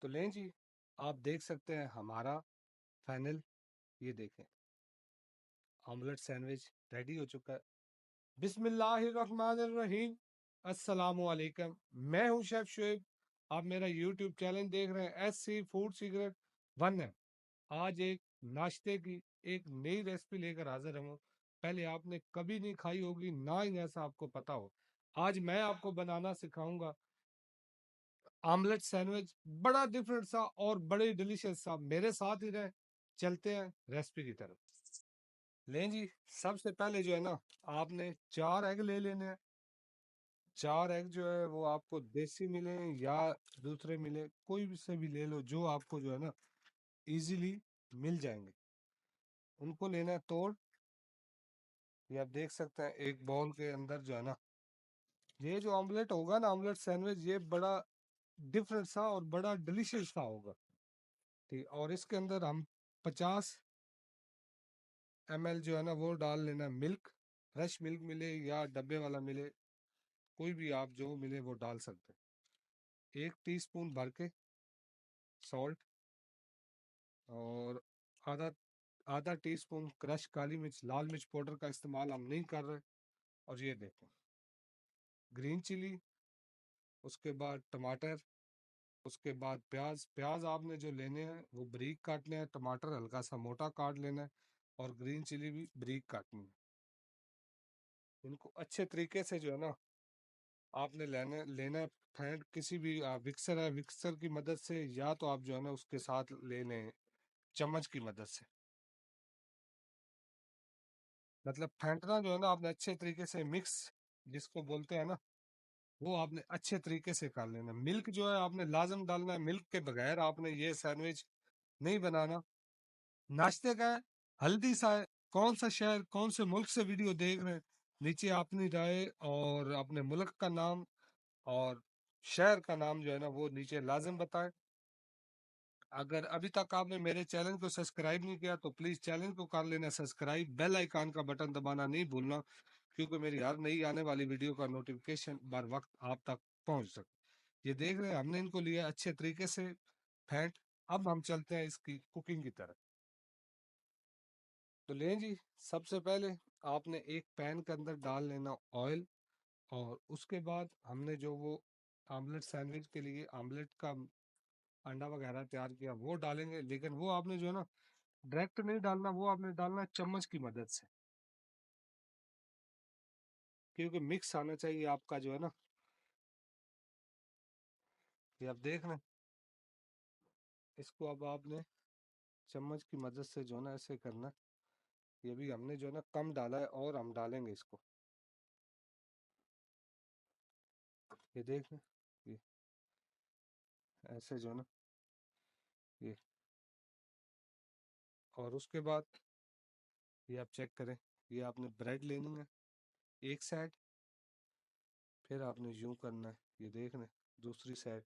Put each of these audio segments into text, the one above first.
तो लें जी, आप देख सकते हैं हमारा फाइनल। ये देखें, ऑमलेट सैंडविच रेडी हो चुका है। बिस्मिल्लाहिर्रहमानिर्रहीम। अस्सलामु अलैकुम। मैं हूं शेफ शुएब। आप मेरा यूट्यूब चैनल देख रहे हैं, S C food secret one है। आज एक नाश्ते की एक नई रेसिपी लेकर हाजिर हूँ। पहले आपने कभी नहीं खाई होगी, ना ही ऐसा आपको पता हो। आज मैं आपको बनाना सिखाऊंगा आमलेट सैंडविच, बड़ा डिफरेंट सा और बड़े डिलीशियस सा। मेरे साथ ही रहे, चलते हैं रेसिपी की तरफ। लें जी, सबसे पहले जो है ना, आपने 4 एग ले लेने हैं। 4 एग जो है वो आपको देसी मिले या दूसरे मिले, कोई भी से भी ले लो, जो आपको जो है ना इजीली मिल जाएंगे। उनको लेना है तोड़। ये आप देख सकते हैं एक बाउल के अंदर जो है ना, ये जो ऑमलेट होगा ना, ऑमलेट सैंडविच, ये बड़ा डिफरेंट सा और बड़ा डिलीशियस सा होगा। ठीक, और इसके अंदर हम 50 ml जो है ना वो डाल लेना मिल्क। फ्रेश मिल्क मिले या डब्बे वाला मिले, कोई भी आप जो मिले वो डाल सकते हैं। 1 टीस्पून भर के सॉल्ट, और आधा आधा टीस्पून क्रश काली मिर्च, लाल मिर्च पाउडर का इस्तेमाल हम नहीं कर रहे। और ये देखें, ग्रीन चिली, उसके बाद टमाटर, उसके बाद प्याज। प्याज आपने जो लेने हैं वो बारीक काटने हैं, टमाटर हल्का सा मोटा काट लेना है, और ग्रीन चिली भी बारीक काटनी है। इनको अच्छे तरीके से जो है ना आपने लेना लेना है। फेंट किसी भी विक्सर है, विक्सर की मदद से, या तो आप जो है ना उसके साथ ले लें चम्मच की मदद से। मतलब फेंटना जो है ना आपने अच्छे तरीके से मिक्स, जिसको बोलते हैं ना, वो आपने अच्छे तरीके से कर लेना। मिल्क जो है आपने लाजम डालना है, मिल्क के बगैर आपने ये सैंडविच नहीं बनाना। नाश्ते का है, हेल्दी सा है। कौन सा शहर, कौन से मुल्क से वीडियो देख रहे हैं, नीचे अपनी राय और अपने मुल्क का नाम और शहर का नाम जो है ना वो नीचे लाजम बताएं। अगर अभी तक आपने मेरे चैनल को सब्सक्राइब नहीं किया तो प्लीज चैनल को कर लेना सब्सक्राइब, बेल आइकन का बटन दबाना नहीं भूलना, क्योंकि मेरी हर नई आने वाली वीडियो का नोटिफिकेशन बर वक्त आप तक पहुंच सके। ये देख रहे हैं, हमने इनको लिया अच्छे तरीके से फेंट। अब हम चलते हैं इसकी कुकिंग की तरफ। तो लें जी, सबसे पहले आपने एक पैन के अंदर डाल लेना ऑयल, और उसके बाद हमने जो वो आमलेट सैंडविच के लिए आमलेट का अंडा वगैरह तैयार किया वो डालेंगे। लेकिन वो आपने जो है ना डायरेक्ट नहीं डालना, वो आपने डालना है चम्मच की मदद से, क्योंकि मिक्स आना चाहिए आपका जो है ना। ये आप देख रहे हैं, इसको अब आपने चम्मच की मदद से जो है ना ऐसे करना है। ये भी हमने जो है ना कम डाला है, और हम डालेंगे इसको। ये देख रहे हैं, ये ऐसे जो है ना, ये। और उसके बाद ये आप चेक करें, ये आपने ब्रेड लेनी है एक साइड, फिर आपने यूं करना है, ये देख रहे हैं, दूसरी साइड।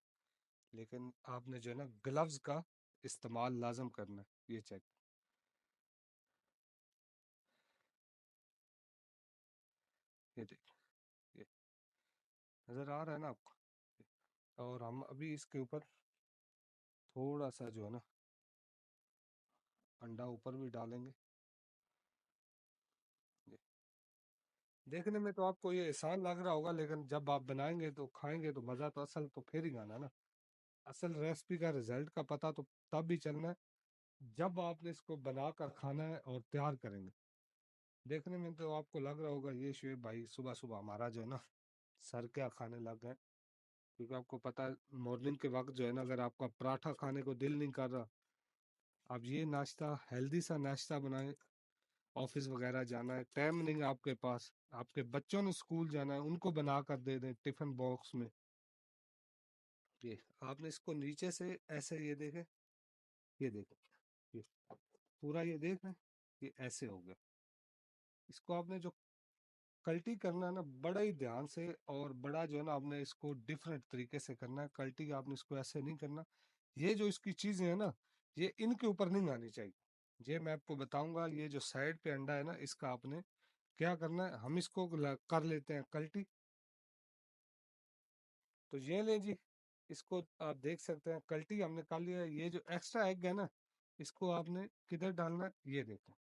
लेकिन आपने जो है ना ग्लव्स का इस्तेमाल लाजम करना है। ये चेक, ये देख, ये नज़र आ रहा है ना आपको। और हम अभी इसके ऊपर थोड़ा सा जो है ना अंडा ऊपर भी डालेंगे। ये देखने में तो आपको ये आसान लग रहा होगा, लेकिन जब आप बनाएंगे तो खाएंगे तो मज़ा तो असल तो फिर ही आना ना। असल रेसिपी का रिजल्ट का पता तो तब भी चलना है जब आपने इसको बनाकर खाना है और तैयार करेंगे। देखने में तो आपको लग रहा होगा ये शेफ भाई सुबह सुबह हमारा जो है ना सर क्या खाने लग गए। क्योंकि आपको पता है मॉर्निंग के वक्त जो है ना, अगर आपका पराठा खाने को दिल नहीं कर रहा, आप ये नाश्ता, हेल्दी सा नाश्ता बनाएं। ऑफिस वगैरह जाना है, टाइम नहीं है आपके पास, आपके बच्चों ने स्कूल जाना है, उनको बना कर दे दें टिफिन बॉक्स में। ये आपने इसको नीचे से ऐसे, ये देखें, ये देखें, ये पूरा, ये देख रहे हैं, ये ऐसे हो गया। इसको आपने जो कल्टी करना है ना, बड़ा ही ध्यान से और बड़ा जो है ना आपने इसको डिफरेंट तरीके से करना है। कल्टी आपने इसको ऐसे नहीं करना। ये जो इसकी चीजें है ना, ये इनके ऊपर नहीं आनी चाहिए। ये मैं आपको बताऊंगा। ये जो साइड पे अंडा है ना, इसका आपने क्या करना है, हम इसको कर लेते हैं कल्टी। तो ये लें जी, इसको आप देख सकते हैं कल्टी हमने निकाल लिया है। ये जो एक्स्ट्रा एग है ना, इसको आपने किधर डालना है, ये देखो,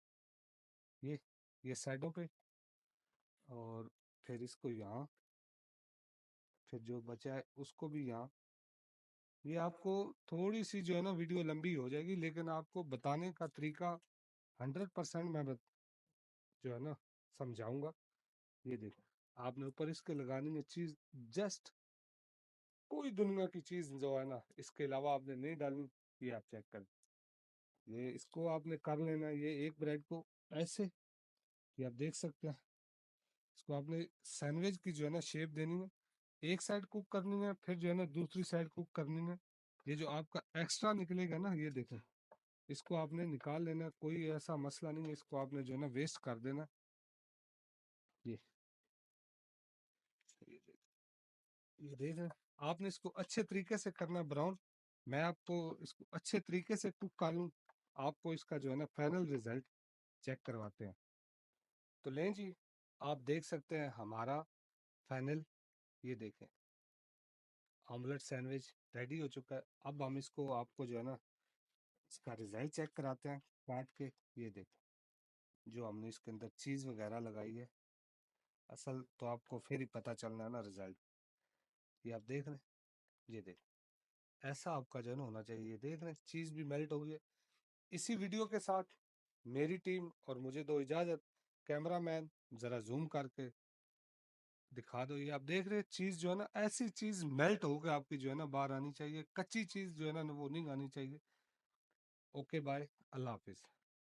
ये ये साइडों पे, और फिर इसको यहाँ, फिर जो बचा है उसको भी यहाँ। ये आपको थोड़ी सी जो है ना वीडियो लंबी हो जाएगी, लेकिन आपको बताने का तरीका 100% मैं जो है ना समझाऊंगा। ये देखो, आपने ऊपर इसके लगानी है चीज, जस्ट कोई दुनिया की चीज जो है ना इसके अलावा आपने नहीं डालनी। ये आप चेक कर, ये इसको आपने कर लेना है। ये एक ब्रेड को ऐसे, ये आप देख सकते हैं, इसको आपने सैंडविच की जो है ना शेप देनी है। एक साइड कुक करनी है, फिर जो है ना दूसरी साइड कुक करनी है। ये जो आपका एक्स्ट्रा निकलेगा ना, ये देखें, इसको आपने निकाल लेना, कोई ऐसा मसला नहीं है, इसको आपने जो है ना वेस्ट कर देना। ये ये देख, ये देख रहे हैं? आपने इसको अच्छे तरीके से करना ब्राउन। मैं आपको इसको अच्छे तरीके से कुक कर लूँ, आपको इसका जो है ना फाइनल रिजल्ट चेक करवाते हैं। तो लें जी, आप देख सकते हैं हमारा फाइनल, ये देखें, ऑमलेट सैंडविच रेडी हो चुका है। अब हम इसको आपको जो है ना इसका रिजल्ट चेक कराते हैं काट के। ये देखें, जो हमने इसके अंदर चीज़ वगैरह लगाई है, असल तो आपको फिर ही पता चलना है ना रिजल्ट। ये आप देख रहे हैं, ये देख, ऐसा आपका जो है ना होना चाहिए। ये देख रहे हैं चीज़ भी मेल्ट हो गई है। इसी वीडियो के साथ मेरी टीम और मुझे दो इजाज़त। कैमरामैन ज़रा जूम करके दिखा दो। ये आप देख रहे हैं चीज़ जो है ना, ऐसी चीज़ मेल्ट होकर आपकी जो है ना बाहर आनी चाहिए, कच्ची चीज़ जो है ना वो नहीं आनी चाहिए। ओके बाय, अल्लाह हाफिज़।